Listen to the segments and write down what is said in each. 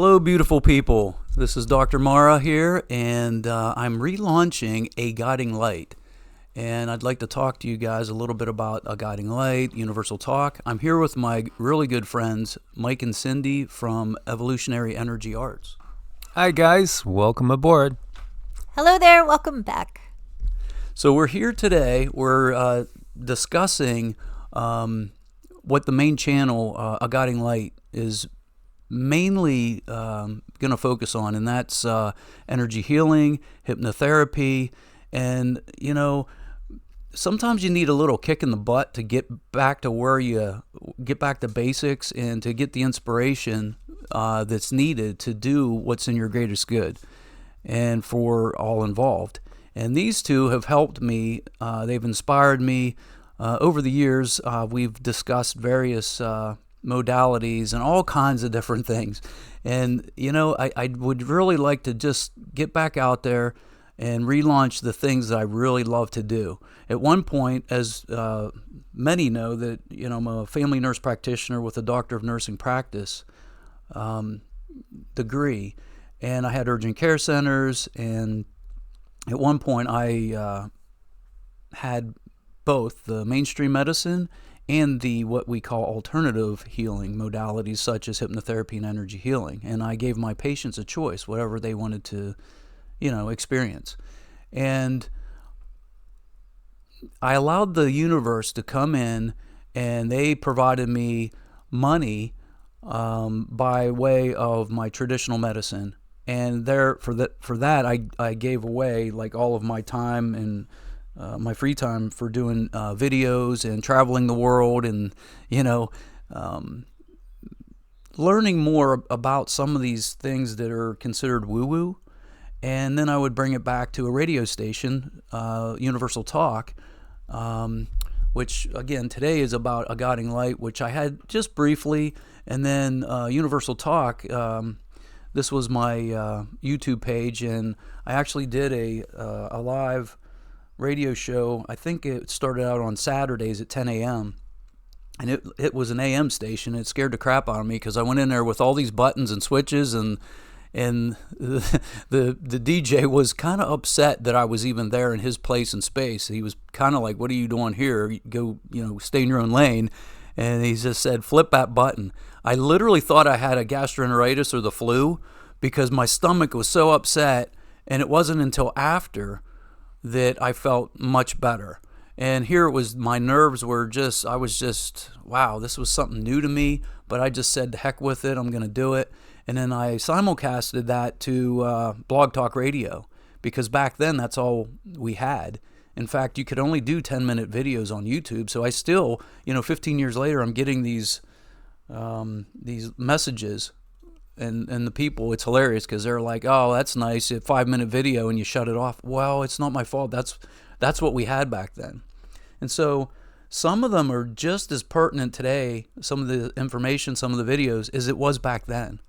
Hello, beautiful people. This is Dr. Marra here, and I'm relaunching A Guiding Light. And I'd like to talk to you guys a little bit about A Guiding Light, Universal Talk. I'm here with my really good friends, Mike and Cindy from Evolutionary Energy Arts. Hi, guys. Welcome aboard. Hello there. Welcome back. So we're here today. We're discussing what the main channel, A Guiding Light, is mainly going to focus on, and that's energy healing, hypnotherapy, and sometimes you need a little kick in the butt to get back to get back to basics and to get the inspiration that's needed to do what's in your greatest good and for all involved. And these two have helped me. They've inspired me over the years. We've discussed various modalities and all kinds of different things. And, I would really like to just get back out there and relaunch the things that I really love to do. At one point, as many know, that, I'm a family nurse practitioner with a Doctor of Nursing Practice degree. And I had urgent care centers. And at one point, I had both the mainstream medicine and the what we call alternative healing modalities such as hypnotherapy and energy healing. And I gave my patients a choice, whatever they wanted to, experience. And I allowed the universe to come in, and they provided me money by way of my traditional medicine. And for that, I gave away like all of my time and my free time for doing videos and traveling the world and, learning more about some of these things that are considered woo-woo. And then I would bring it back to a radio station, Universal Talk, which, again, today is about A Guiding Light, which I had just briefly. And then Universal Talk, this was my YouTube page, and I actually did a live radio show. I think it started out on Saturdays at 10 a.m. And it was an AM station. It scared the crap out of me because I went in there with all these buttons and switches, and the DJ was kind of upset that I was even there in his place and space. He was kind of like, "What are you doing here? Go, stay in your own lane." And he just said, "Flip that button." I literally thought I had a gastroenteritis or the flu because my stomach was so upset, and it wasn't until after that I felt much better. And here it was, my nerves were I was just, wow, this was something new to me, but I just said, heck with it, I'm going to do it. And then I simulcasted that to Blog Talk Radio, because back then that's all we had. In fact, you could only do 10-minute videos on YouTube. So I still, 15 years later, I'm getting these messages. And the people, it's hilarious because they're like, "Oh, that's nice, a 5-minute video and you shut it off." Well, it's not my fault. That's what we had back then. And so some of them are just as pertinent today, some of the information, some of the videos, as it was back then.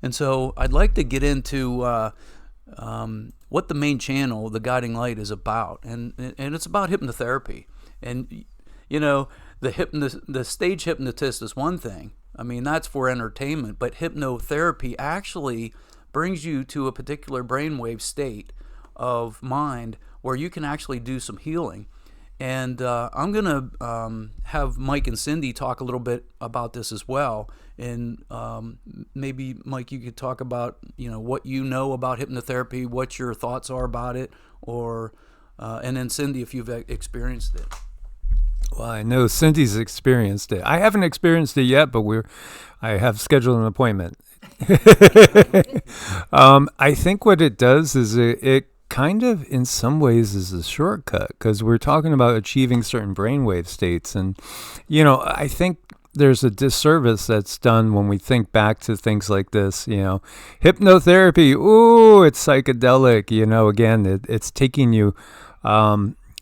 And so I'd like to get into what the main channel, The Guiding Light, is about. And it's about hypnotherapy. And, the stage hypnotist is one thing. I mean, that's for entertainment, but hypnotherapy actually brings you to a particular brainwave state of mind where you can actually do some healing. And I'm going to have Mike and Cindy talk a little bit about this as well. And maybe, Mike, you could talk about, what you know about hypnotherapy, what your thoughts are about it, and then Cindy, if you've experienced it. Well, I know Cindy's experienced it. I haven't experienced it yet, but I have scheduled an appointment. I think what it does is it kind of, in some ways, is a shortcut, because we're talking about achieving certain brainwave states. And, I think there's a disservice that's done when we think back to things like this, hypnotherapy, ooh, it's psychedelic, again, it's taking you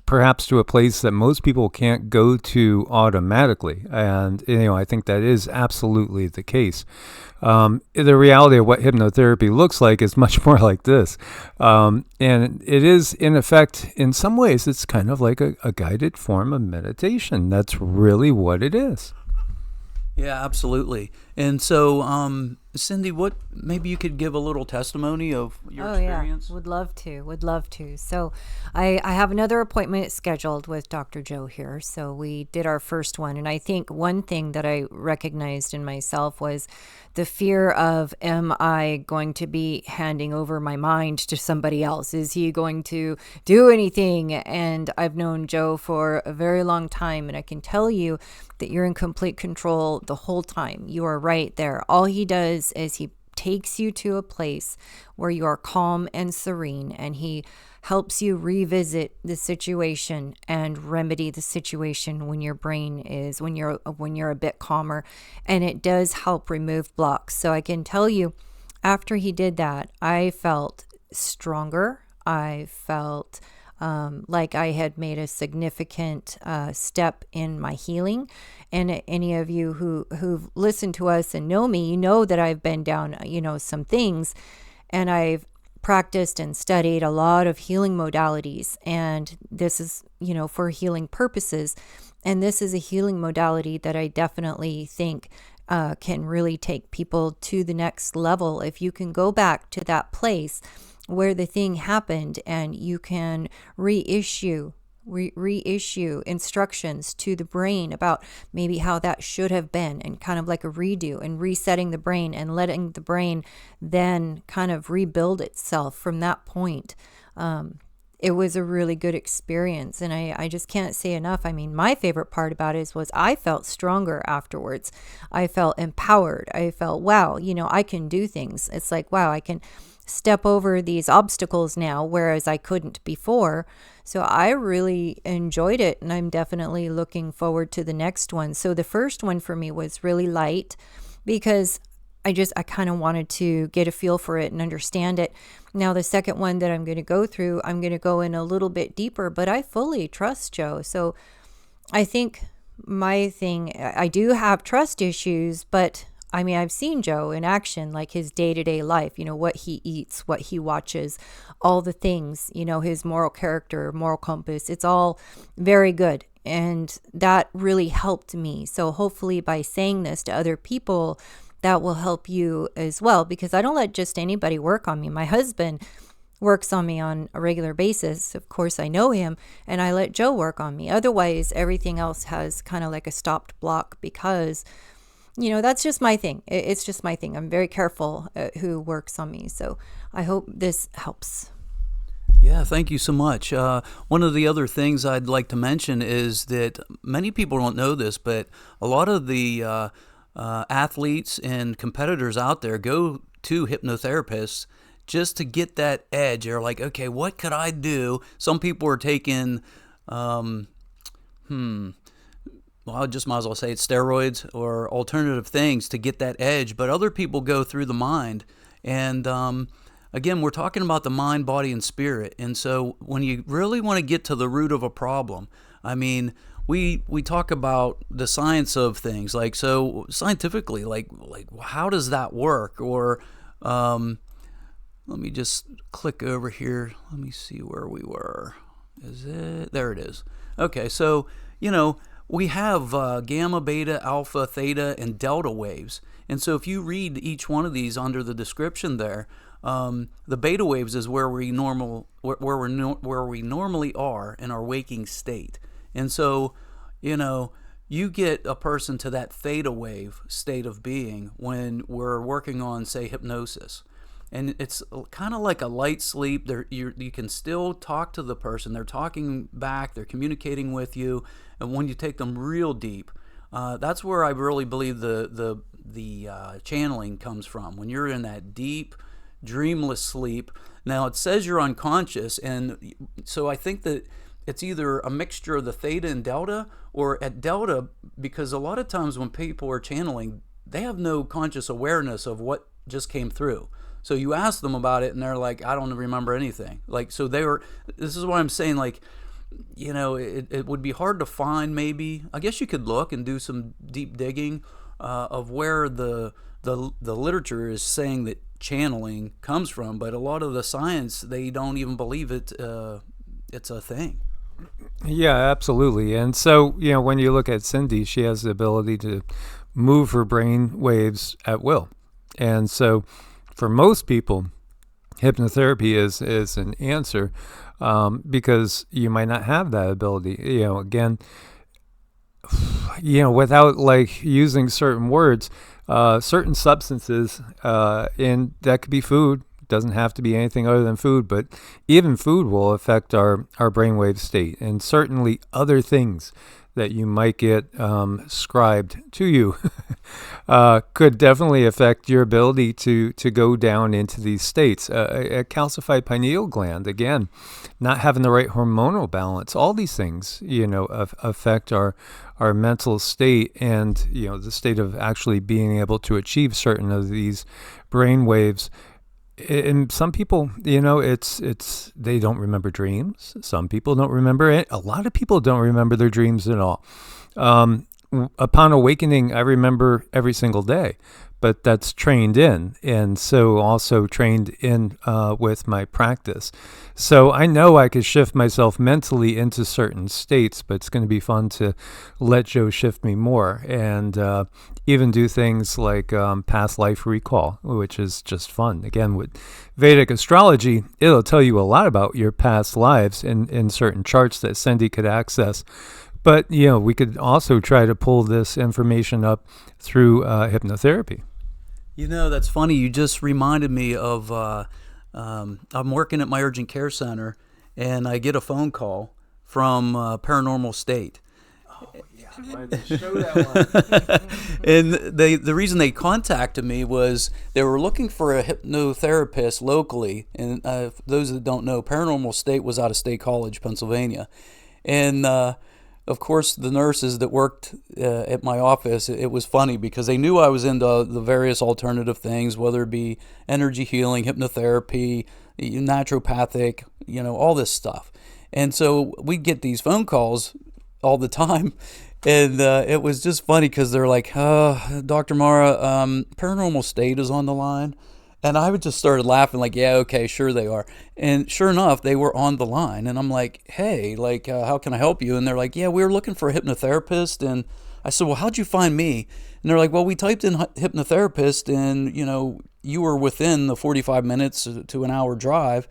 perhaps to a place that most people can't go to automatically. And, I think that is absolutely the case. The reality of what hypnotherapy looks like is much more like this. And it is, in effect, in some ways, it's kind of like a guided form of meditation. That's really what it is. Yeah, absolutely. And so Cindy, what maybe you could give a little testimony of your Oh yeah, experience? would love to. Would love to. So, I have another appointment scheduled with Dr. Joe here. So we did our first one, and I think one thing that I recognized in myself was the fear of, am I going to be handing over my mind to somebody else? Is he going to do anything? And I've known Joe for a very long time, and I can tell you that you're in complete control the whole time. You are right there. All he does is he takes you to a place where you are calm and serene, and he helps you revisit the situation and remedy the situation when your brain is when you're a bit calmer, and it does help remove blocks. So I can tell you, after he did that, I felt stronger. I felt like I had made a significant step in my healing. And any of you who've listened to us and know me, you know that I've been down, some things, and I've practiced and studied a lot of healing modalities. And this is, for healing purposes. And this is a healing modality that I definitely think can really take people to the next level. If you can go back to that place where the thing happened, and you can reissue instructions to the brain about maybe how that should have been, and kind of like a redo, and resetting the brain and letting the brain then kind of rebuild itself from that point. It was a really good experience, and I just can't say enough. I mean, my favorite part about it was I felt stronger afterwards. I felt empowered. I felt, wow, I can do things. It's like, wow, I can step over these obstacles now, whereas I couldn't before. So I really enjoyed it, and I'm definitely looking forward to the next one. So the first one for me was really light because I kind of wanted to get a feel for it and understand it. Now the second one that I'm going to go through, I'm going to go in a little bit deeper, but I fully trust Joe. So I think my thing, I do have trust issues, but I mean, I've seen Joe in action, like his day-to-day life, what he eats, what he watches, all the things, his moral character, moral compass. It's all very good. And that really helped me. So hopefully by saying this to other people, that will help you as well, because I don't let just anybody work on me. My husband works on me on a regular basis. Of course, I know him, and I let Joe work on me. Otherwise, everything else has kind of like a stopped block because that's just my thing. It's just my thing. I'm very careful who works on me. So I hope this helps. Yeah, thank you so much. One of the other things I'd like to mention is that many people don't know this, but a lot of the athletes and competitors out there go to hypnotherapists just to get that edge. They're like, okay, what could I do? Some people are taking, well, I just might as well say it's steroids or alternative things to get that edge. But other people go through the mind. And again, we're talking about the mind, body, and spirit. And so when you really want to get to the root of a problem, I mean, we talk about the science of things. Like, so scientifically, like how does that work? Or let me just click over here. Let me see where we were. Is it? There it is. Okay, so, we have gamma, beta, alpha, theta, and delta waves. And so if you read each one of these under the description there, the beta waves is where we normally are in our waking state. And so, you get a person to that theta wave state of being when we're working on, say, hypnosis. And it's kind of like a light sleep. You can still talk to the person. They're talking back. They're communicating with you. And when you take them real deep, that's where I really believe the channeling comes from. When you're in that deep, dreamless sleep. Now, it says you're unconscious. And so I think that it's either a mixture of the theta and delta, or at delta, because a lot of times when people are channeling, they have no conscious awareness of what just came through. So you ask them about it and they're like, I don't remember anything. Like, so this is what I'm saying, like, it would be hard to find maybe. I guess you could look and do some deep digging of where the literature is saying that channeling comes from, but a lot of the science, they don't even believe it's a thing. Yeah, absolutely. And so, when you look at Cindy, she has the ability to move her brain waves at will. And so for most people, hypnotherapy is an answer, because you might not have that ability. Again, without like using certain words, certain substances, and that could be food, doesn't have to be anything other than food, but even food will affect our brainwave state, and certainly other things that you might get scribed to you could definitely affect your ability to go down into these states. A calcified pineal gland, again, not having the right hormonal balance, all these things, affect our mental state, and the state of actually being able to achieve certain of these brain waves. And some people, it's they don't remember dreams. Some people don't remember it. A lot of people don't remember their dreams at all. Upon awakening, I remember every single day, but that's trained in, and so also trained in with my practice. So I know I could shift myself mentally into certain states, but it's going to be fun to let Joe shift me more, and even do things like past life recall, which is just fun. Again, with Vedic astrology, it'll tell you a lot about your past lives in certain charts that Cindy could access. But, we could also try to pull this information up through hypnotherapy. That's funny. You just reminded me of, I'm working at my urgent care center, and I get a phone call from Paranormal State. Show that one. And the reason they contacted me was they were looking for a hypnotherapist locally. And those that don't know, Paranormal State was out of State College, Pennsylvania. And of course, the nurses that worked at my office, it was funny because they knew I was into the various alternative things, whether it be energy healing, hypnotherapy, naturopathic, all this stuff. And so we'd get these phone calls all the time. And it was just funny because they're like, Dr. Marra, Paranormal State is on the line. And I would just started laughing like, yeah, okay, sure they are. And sure enough, they were on the line. And I'm like, hey, how can I help you? And they're like, yeah, we were looking for a hypnotherapist. And I said, well, how'd you find me? And they're like, well, we typed in hypnotherapist and, you were within the 45 minutes to an hour drive.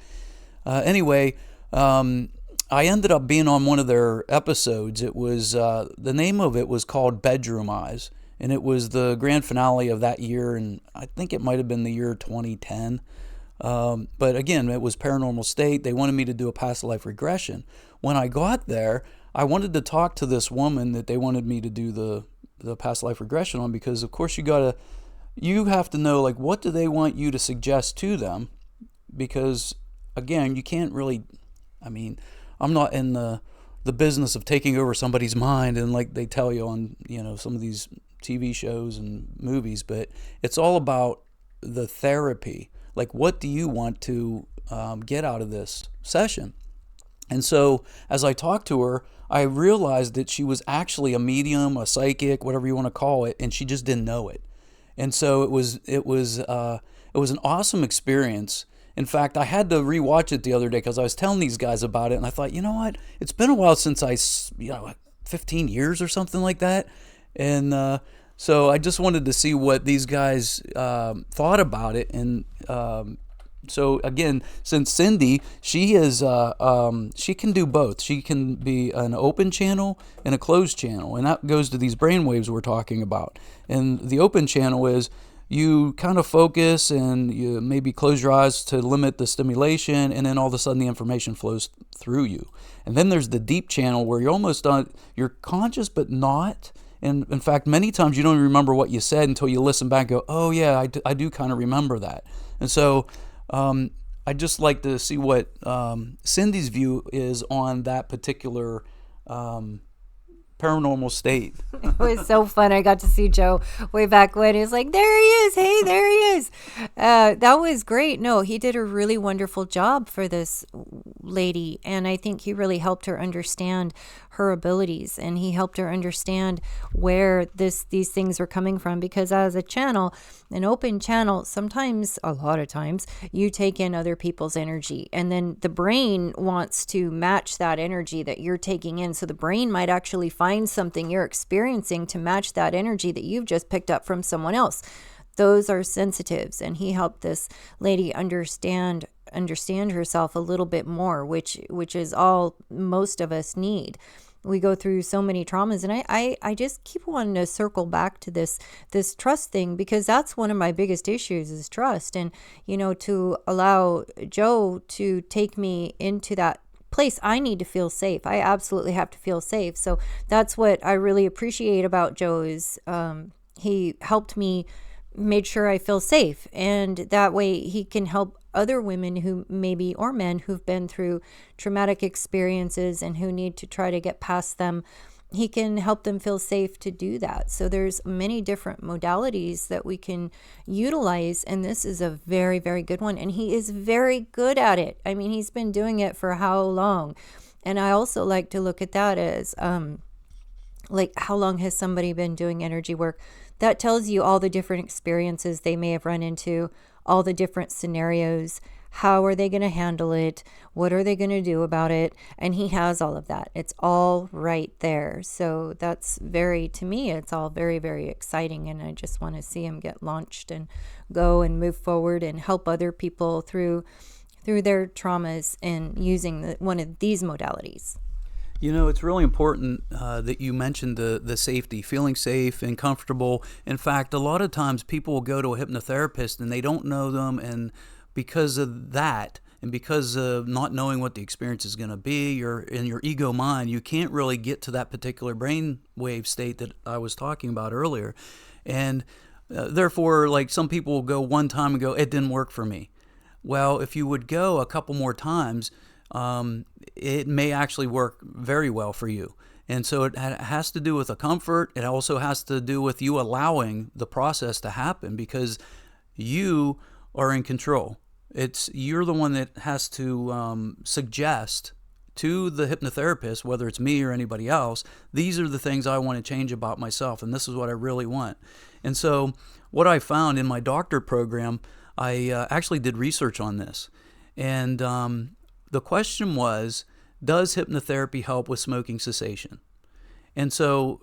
Anyway, I ended up being on one of their episodes. It was, the name of it was called Bedroom Eyes. And it was the grand finale of that year, and I think it might have been the year 2010. But again, it was Paranormal State. They wanted me to do a past life regression. When I got there, I wanted to talk to this woman that they wanted me to do the past life regression on, because of course you have to know, like, what do they want you to suggest to them? Because again, you can't really, I'm not in the business of taking over somebody's mind, and like they tell you on, some of these TV shows and movies, but it's all about the therapy. Like, what do you want to get out of this session? And so as I talked to her, I realized that she was actually a medium, a psychic, whatever you want to call it, and she just didn't know it. And so it was an awesome experience. In fact, I had to rewatch it the other day because I was telling these guys about it, and I thought, you know what? It's been a while since 15 years or something like that. And so I just wanted to see what these guys thought about it. And so again, since Cindy, she can do both. She can be an open channel and a closed channel, and that goes to these brainwaves we're talking about. And the open channel is you kind of focus and you maybe close your eyes to limit the stimulation, and then all of a sudden the information flows through you. And then there's the deep channel where you're almost you're conscious but not. And in fact, many times you don't even remember what you said until you listen back and go, oh yeah, I do kind of remember that. And so I'd just like to see what Cindy's view is on that particular Paranormal State. It was so fun. I got to see Joe way back when. He was like, there he is. Hey, there he is. That was great. No, he did a really wonderful job for this lady. And I think he really helped her understand her abilities, and he helped her understand where these things were coming from, because as a channel, an open channel, sometimes, a lot of times, you take in other people's energy, and then the brain wants to match that energy that you're taking in. So the brain might actually find something you're experiencing to match that energy that you've just picked up from someone else. those are sensitives, and he helped this lady understand herself a little bit more, which is all most of us need. We go through so many traumas, and I just keep wanting to circle back to this trust thing, because that's one of my biggest issues, is trust. And to allow Joe to take me into that place, I need to feel safe. I absolutely have to feel safe. So that's what I really appreciate about Joe, is he helped me, made sure I feel safe, and that way he can help other women who maybe, or men, who've been through traumatic experiences and who need to try to get past them. He can help them feel safe to do that. So there's many different modalities that we can utilize, and this is a very, very good one, and he is very good at it. I mean, he's been doing it for how long? And I also like to look at that as like, how long has somebody been doing energy work? That tells you all the different experiences they may have run into, all the different scenarios. How are they going to handle it? What are they going to do about it? And he has all of that. It's all right there. So that's to me, it's all very, very exciting. And I just want to see him get launched and go and move forward and help other people through their traumas and using one of these modalities. It's really important that you mentioned the safety, feeling safe and comfortable. In fact, a lot of times people will go to a hypnotherapist and they don't know them, and because of that, and because of not knowing what the experience is going to be, you're in your ego mind, you can't really get to that particular brainwave state that I was talking about earlier. And therefore, like, some people will go one time and go, it didn't work for me. Well, if you would go a couple more times, it may actually work very well for you. And so it has to do with the comfort. It also has to do with you allowing the process to happen, because you are in control. You're the one that has to suggest to the hypnotherapist, whether it's me or anybody else, these are the things I want to change about myself, and this is what I really want. And so what I found in my doctorate program, I actually did research on this. And the question was, does hypnotherapy help with smoking cessation? And so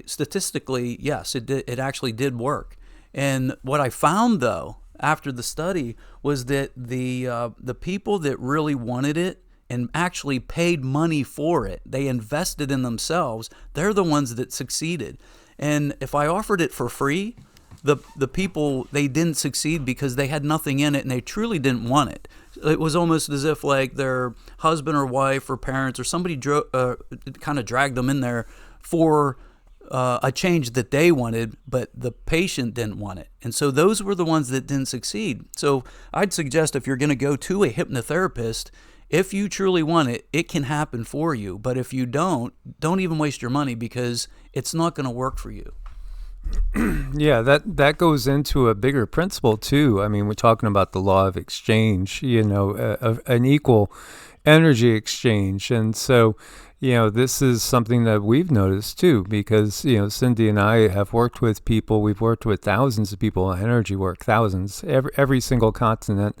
statistically, yes, it actually did work. And what I found, though, after the study, was that the people that really wanted it and actually paid money for it, they invested in themselves, they're the ones that succeeded. And if I offered it for free, the people, they didn't succeed because they had nothing in it and they truly didn't want it. It was almost as if like their husband or wife or parents or somebody kind of dragged them in there for a change that they wanted, but the patient didn't want it. And so those were the ones that didn't succeed. So I'd suggest, if you're going to go to a hypnotherapist, if you truly want it, it can happen for you. But if you don't even waste your money, because it's not going to work for you. Yeah, that goes into a bigger principle too. I mean, we're talking about the law of exchange, an equal energy exchange. And so, this is something that we've noticed too, because, Cindy and I have worked with people. We've worked with thousands of people on energy work, thousands, every single continent.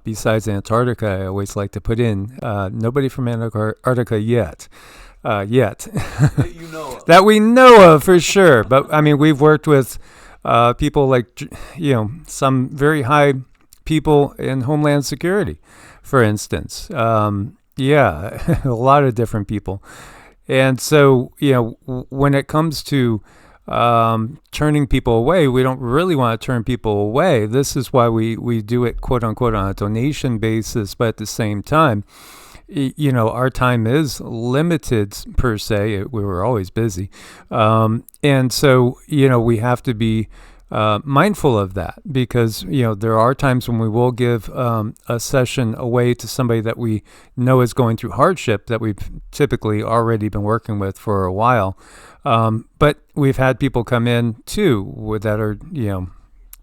Besides Antarctica, I always like to put in, nobody from Antarctica yet. That we know of for sure. But I mean, we've worked with people like, some very high people in Homeland Security, for instance. A lot of different people. And so, when it comes to turning people away, we don't really want to turn people away. This is why we do it, quote unquote, on a donation basis. But at the same time, our time is limited per se. We were always busy. And so, we have to be mindful of that, because, there are times when we will give a session away to somebody that we know is going through hardship, that we've typically already been working with for a while. But we've had people come in too that are,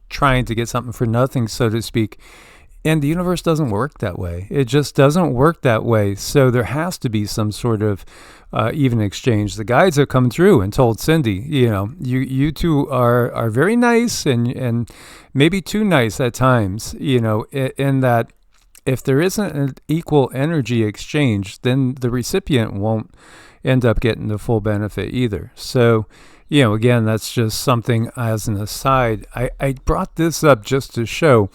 trying to get something for nothing, so to speak. And the universe doesn't work that way. It just doesn't work that way. So there has to be some sort of even exchange. The guides have come through and told Cindy, you two are very nice and maybe too nice at times, in that if there isn't an equal energy exchange, then the recipient won't end up getting the full benefit either. So, again, that's just something as an aside. I brought this up just to show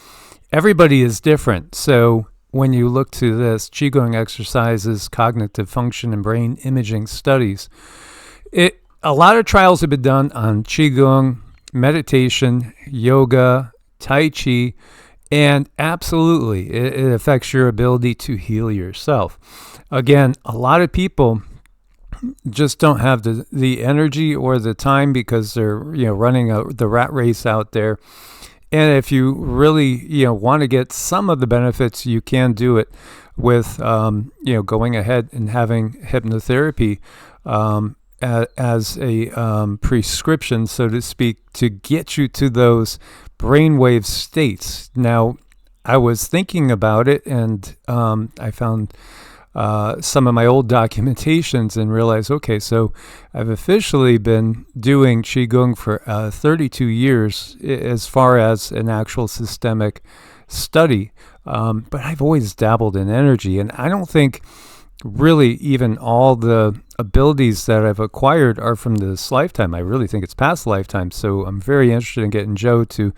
everybody is different. So when you look to this, Qigong exercises, cognitive function, and brain imaging studies, a lot of trials have been done on Qigong, meditation, yoga, Tai Chi, and absolutely, it affects your ability to heal yourself. Again, a lot of people just don't have the energy or the time because they're running the rat race out there. And if you really want to get some of the benefits, you can do it with going ahead and having hypnotherapy as a prescription, so to speak, to get you to those brainwave states. Now, I was thinking about it, and I found some of my old documentations and realized, okay, so I've officially been doing Qigong for 32 years as far as an actual systemic study. But I've always dabbled in energy, and I don't think really even all the abilities that I've acquired are from this lifetime. I really think it's past lifetimes. So I'm very interested in getting Joe to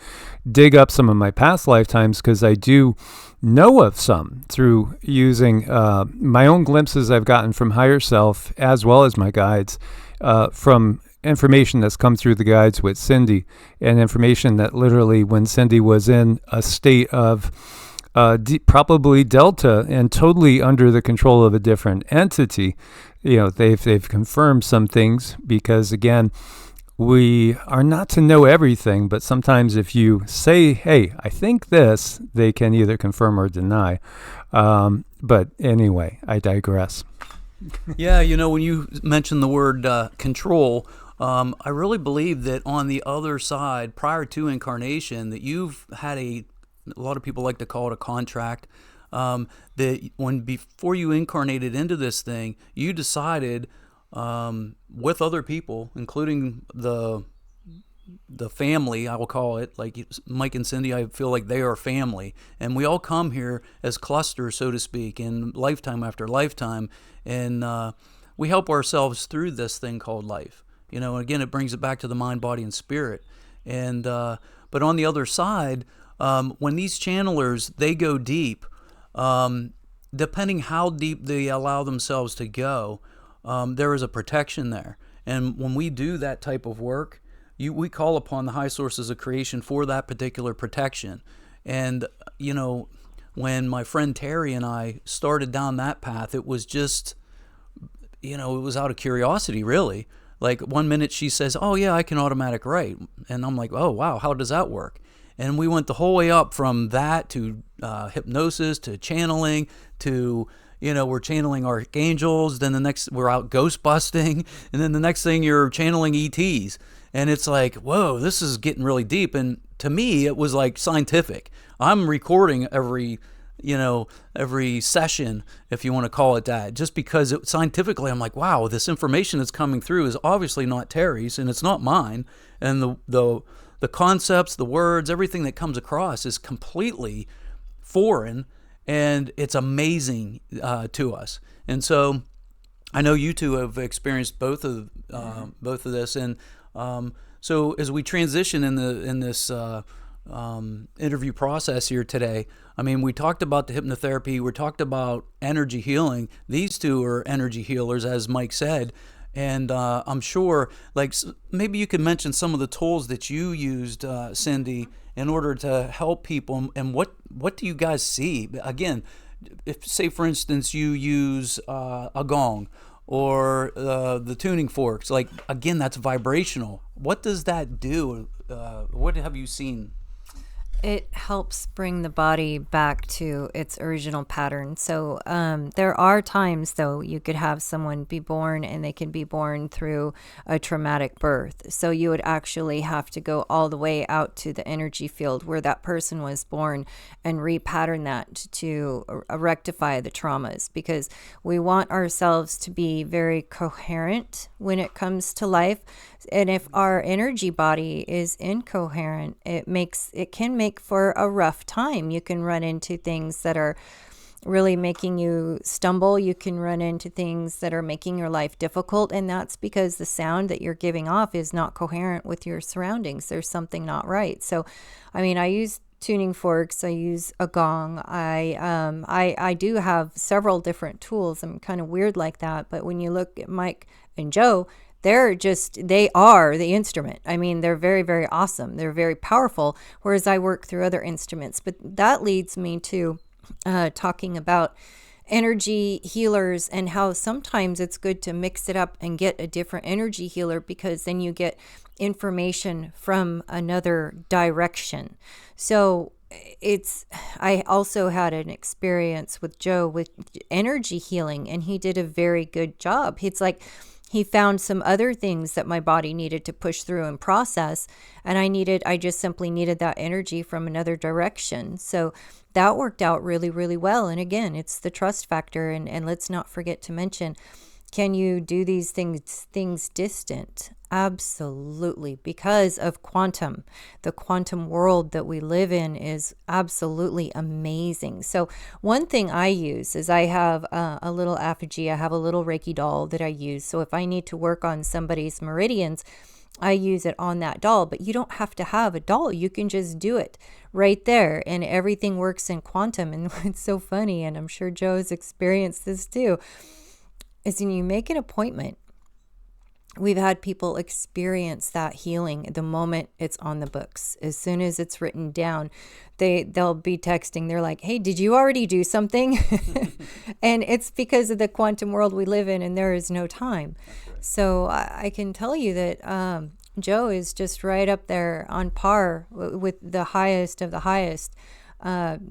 dig up some of my past lifetimes, because I do know of some through using my own glimpses I've gotten from higher self, as well as my guides, from information that's come through the guides with Cindy, and information that literally when Cindy was in a state of probably delta and totally under the control of a different entity, they've confirmed some things, because again, we are not to know everything, but sometimes if you say, hey, I think this, they can either confirm or deny. But anyway, I digress. Yeah, when you mentioned the word control, I really believe that on the other side, prior to incarnation, that you've had a lot of people like to call it a contract, that before you incarnated into this thing, you decided with other people, including the family, I will call it, like Mike and Cindy, I feel like they are family, and we all come here as clusters, so to speak, in lifetime after lifetime, and we help ourselves through this thing called life. Again, it brings it back to the mind, body, and spirit. And but on the other side, when these channelers, they go deep, depending how deep they allow themselves to go, there is a protection there. And when we do that type of work, we call upon the high sources of creation for that particular protection. And, when my friend Terry and I started down that path, it was just, it was out of curiosity, really. Like, one minute she says, oh, yeah, I can automatic write. And I'm like, oh, wow, how does that work? And we went the whole way up from that to hypnosis, to channeling, to, we're channeling archangels. Then the next, we're out ghost busting. And then the next thing, you're channeling ETs. And it's like, whoa, this is getting really deep. And to me, it was like scientific. I'm recording every session, if you want to call it that, just because scientifically, I'm like, wow, this information that's coming through is obviously not Terry's, and it's not mine. And the concepts, the words, everything that comes across is completely foreign, and it's amazing to us. And so I know you two have experienced both of this. And so as we transition in this interview process here today, I mean, we talked about the hypnotherapy, we talked about energy healing. These two are energy healers, as Mike said. And I'm sure, like, maybe you could mention some of the tools that you used, Cindy, in order to help people. And what do you guys see? Again, if, say, for instance, you use a gong or the tuning forks, like, again, that's vibrational. What does that do? What have you seen? It helps bring the body back to its original pattern. So there are times, though, you could have someone be born and they can be born through a traumatic birth. So you would actually have to go all the way out to the energy field where that person was born and repattern that to rectify the traumas, because we want ourselves to be very coherent when it comes to life. And if our energy body is incoherent, it can make make for a rough time. You can run into things that are really making you stumble. You can run into things that are making your life difficult, and that's because the sound that you're giving off is not coherent with your surroundings. There's something not right. So, I mean, I use tuning forks. I use a gong. I do have several different tools. I'm kind of weird like that. But when you look at Mike and Joe, they are the instrument. I mean, they're very, very awesome. They're very powerful, whereas I work through other instruments. But that leads me to talking about energy healers and how sometimes it's good to mix it up and get a different energy healer, because then you get information from another direction. So I also had an experience with Joe with energy healing, and he did a very good job. It's like he found some other things that my body needed to push through and process, and I just simply needed that energy from another direction. So that worked out really, really well. And again, it's the trust factor. And let's not forget to mention, can you do these things distant? Absolutely, because of quantum. The quantum world that we live in is absolutely amazing. So one thing I use is I have a little effigy. I have a little Reiki doll that I use. So if I need to work on somebody's meridians, I use it on that doll. But you don't have to have a doll. You can just do it right there, and everything works in quantum. And it's so funny, and I'm sure Joe's experienced this too, is when you make an appointment, we've had people experience that healing the moment it's on the books. As soon as it's written down, they'll be texting. They're like, hey, did you already do something? And it's because of the quantum world we live in, and there is no time. So I can tell you that Joe is just right up there on par with the highest of the highest,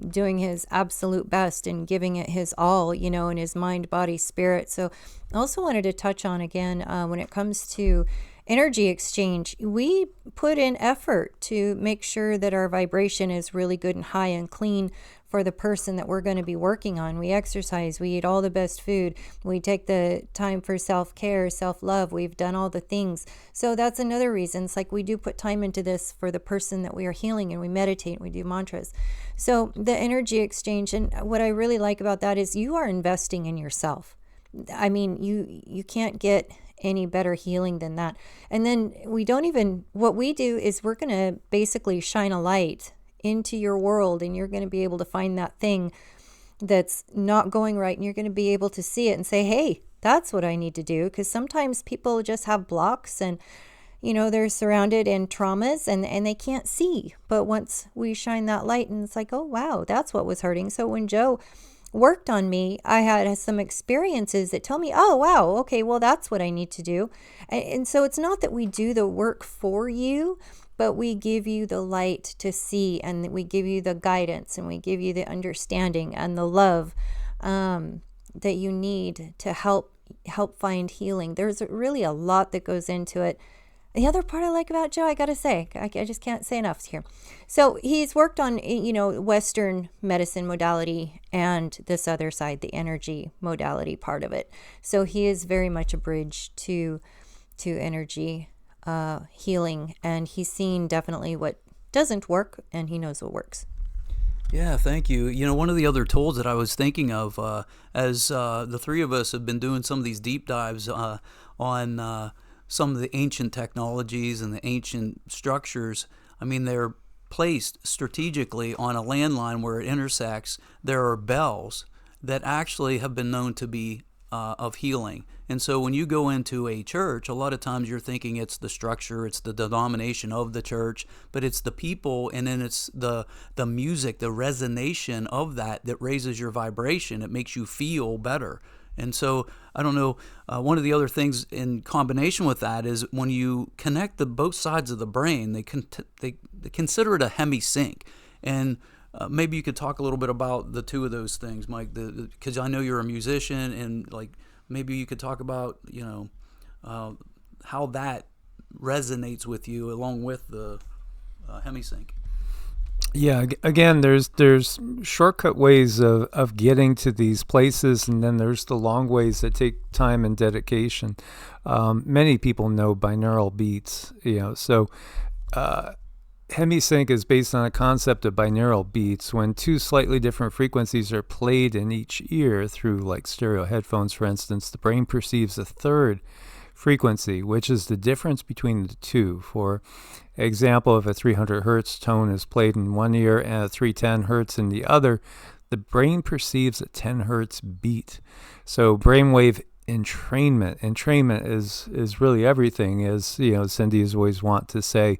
doing his absolute best and giving it his all, in his mind, body, spirit. So I also wanted to touch on again, when it comes to energy exchange, we put in effort to make sure that our vibration is really good and high and clean for the person that we're going to be working on. We exercise, we eat all the best food, we take the time for self-care, self-love, we've done all the things. So that's another reason. It's like we do put time into this for the person that we are healing, and we meditate, and we do mantras. So the energy exchange, and what I really like about that is you are investing in yourself. I mean, you can't get any better healing than that. And then what we do is we're going to basically shine a light into your world, and you're going to be able to find that thing that's not going right, and you're going to be able to see it and say, hey, that's what I need to do. Because sometimes people just have blocks, and they're surrounded in traumas, and they can't see. But once we shine that light, and it's like, oh wow, that's what was hurting. So when Joe worked on me, I had some experiences that tell me, oh wow, okay, well that's what I need to do. And so it's not that we do the work for you, but we give you the light to see, and we give you the guidance, and we give you the understanding and the love that you need to help find healing. There's really a lot that goes into it. The other part I like about Joe, I got to say, I just can't say enough here. So he's worked on, Western medicine modality and this other side, the energy modality part of it. So he is very much a bridge to energy healing, and he's seen definitely what doesn't work, and he knows what works. Yeah, thank you. One of the other tools that I was thinking of, as the three of us have been doing some of these deep dives on some of the ancient technologies and the ancient structures. I mean, they're placed strategically on a landline where it intersects. There are bells that actually have been known to be of healing. And so when you go into a church, a lot of times you're thinking it's the structure, it's the denomination of the church, but it's the people, and then it's the music, the resonation of that raises your vibration. It makes you feel better. And so, I don't know, one of the other things in combination with that is when you connect both sides of the brain, they consider it a hemisync. And maybe you could talk a little bit about the two of those things, Mike, because I know you're a musician, and maybe you could talk about, how that resonates with you along with the hemisync. Yeah, again, there's shortcut ways of getting to these places, and then there's the long ways that take time and dedication. Many people know binaural beats, so Hemisync is based on a concept of binaural beats. When two slightly different frequencies are played in each ear through like stereo headphones, for instance, the brain perceives a third frequency, which is the difference between the two. For example, if a 300 hertz tone is played in one ear and a 310 hertz in the other, the brain perceives a 10 hertz beat. So brainwave entrainment is really everything. As Cindy is always want to say,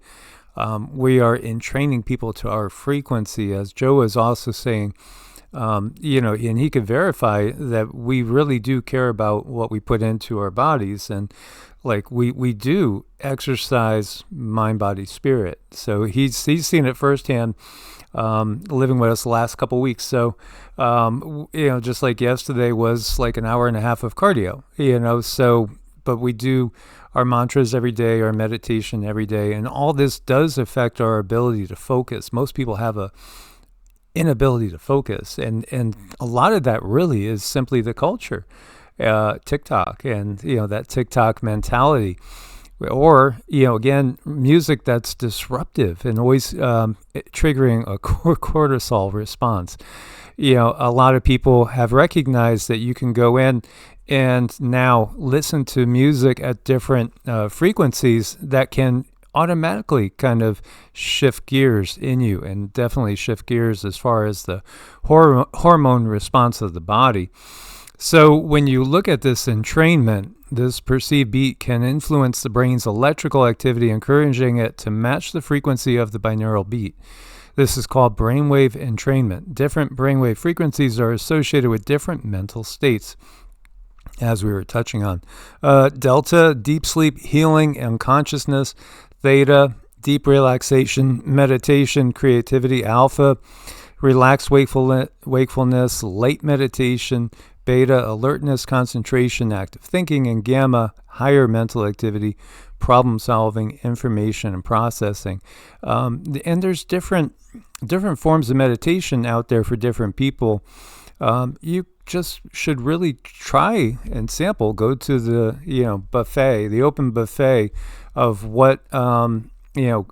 we are entraining people to our frequency. As Joe was also saying, and he could verify that we really do care about what we put into our bodies, and like we do exercise mind, body, spirit. So he's seen it firsthand, living with us the last couple of weeks. So just like yesterday was like an hour and a half of cardio. But we do our mantras every day, our meditation every day, and all this does affect our ability to focus. Most people have a inability to focus, and a lot of that really is simply the culture, TikTok, and that TikTok mentality, or again, music that's disruptive and always triggering a cortisol response. A lot of people have recognized that you can go in and now listen to music at different frequencies that can automatically kind of shift gears in you, and definitely shift gears as far as the hormone response of the body. So when you look at this entrainment, this perceived beat can influence the brain's electrical activity, encouraging it to match the frequency of the binaural beat. This is called brainwave entrainment. Different brainwave frequencies are associated with different mental states, as we were touching on. Delta, deep sleep, healing, and consciousness. Theta, deep relaxation, meditation, creativity. Alpha, relaxed wakefulness, late meditation. Beta, alertness, concentration, active thinking. And gamma, higher mental activity, problem solving, information, and processing. And there's different forms of meditation out there for different people. You just should really try and sample. Go to the buffet, the open buffet of what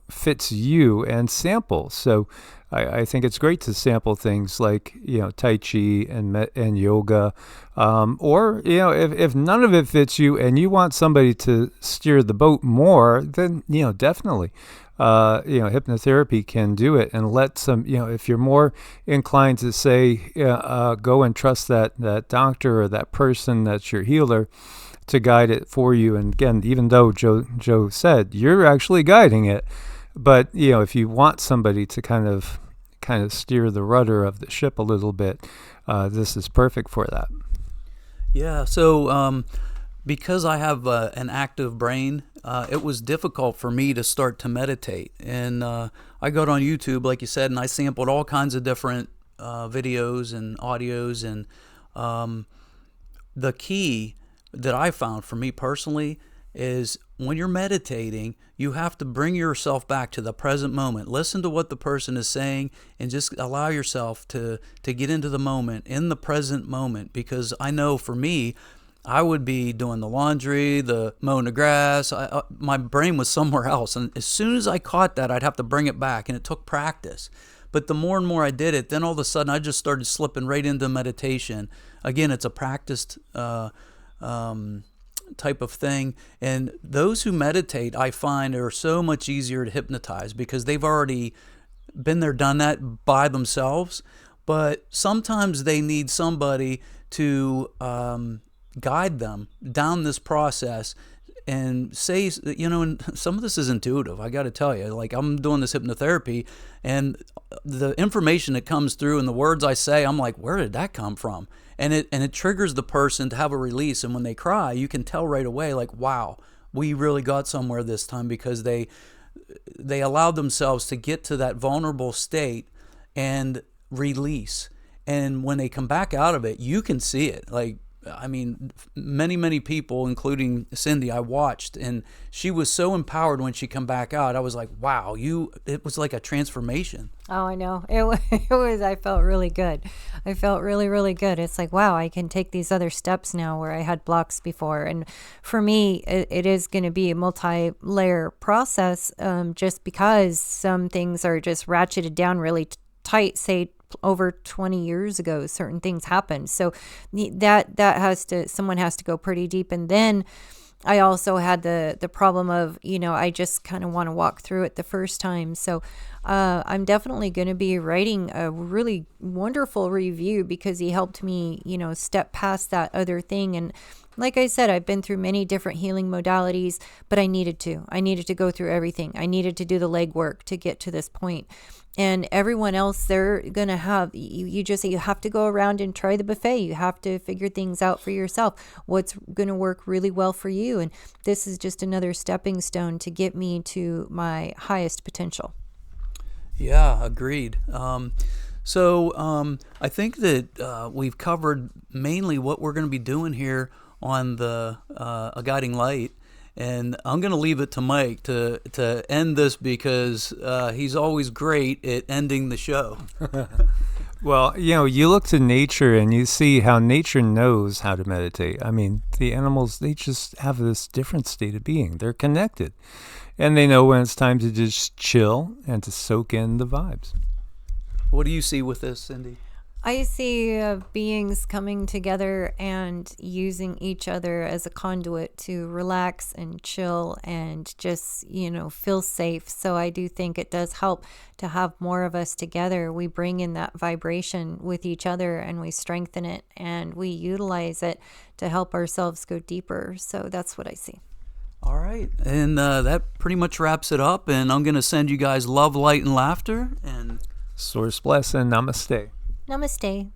fits you, and sample. So I think it's great to sample things like Tai Chi and yoga, or if none of it fits you and you want somebody to steer the boat more, then definitely. Hypnotherapy can do it, and let some, if you're more inclined to say, go and trust that doctor or that person that's your healer to guide it for you. And again, even though Joe said you're actually guiding it, but if you want somebody to kind of steer the rudder of the ship a little bit, this is perfect for that. Yeah. So because I have an active brain, it was difficult for me to start to meditate. And I got on YouTube, like you said, and I sampled all kinds of different videos and audios. And the key that I found for me personally is when you're meditating, you have to bring yourself back to the present moment. Listen to what the person is saying and just allow yourself to get into the moment, in the present moment. Because I know for me, I would be doing the laundry, the mowing the grass. My brain was somewhere else. And as soon as I caught that, I'd have to bring it back. And it took practice. But the more and more I did it, then all of a sudden I just started slipping right into meditation. Again, it's a practiced type of thing. And those who meditate, I find, are so much easier to hypnotize because they've already been there, done that by themselves. But sometimes they need somebody to guide them down this process and say, and some of this is intuitive. I got to tell you, like, I'm doing this hypnotherapy, and the information that comes through and the words I say, I'm like, where did that come from? And it triggers the person to have a release. And when they cry, you can tell right away, like, wow, we really got somewhere this time, because they allowed themselves to get to that vulnerable state and release. And when they come back out of it, you can see it. Like, I mean, many people, including Cindy, I watched, and she was so empowered when she come back out. I was like, wow, it was like a transformation. Oh, I know. It was, I felt really good. I felt really, really good. It's like, wow, I can take these other steps now where I had blocks before. And for me, it is going to be a multi-layer process, just because some things are just ratcheted down really tight, say over 20 years ago, certain things happened. So someone has to go pretty deep. And then I also had the problem of, I just kind of want to walk through it the first time. So I'm definitely going to be writing a really wonderful review because he helped me, step past that other thing. And like I said, I've been through many different healing modalities, but I needed to go through everything. I needed to do the legwork to get to this point. And everyone else, they're going to have, you have to go around and try the buffet. You have to figure things out for yourself, what's going to work really well for you. And this is just another stepping stone to get me to my highest potential. Yeah, agreed. So I think that we've covered mainly what we're going to be doing here on the A Guiding Light. And I'm going to leave it to Mike to end this because he's always great at ending the show. Well, you look to nature and you see how nature knows how to meditate. I mean, the animals, they just have this different state of being. They're connected. And they know when it's time to just chill and to soak in the vibes. What do you see with this, Cindy? I see beings coming together and using each other as a conduit to relax and chill and just, feel safe. So I do think it does help to have more of us together. We bring in that vibration with each other and we strengthen it and we utilize it to help ourselves go deeper. So that's what I see. All right. And that pretty much wraps it up. And I'm going to send you guys love, light, and laughter. And Source bless and namaste. Namaste.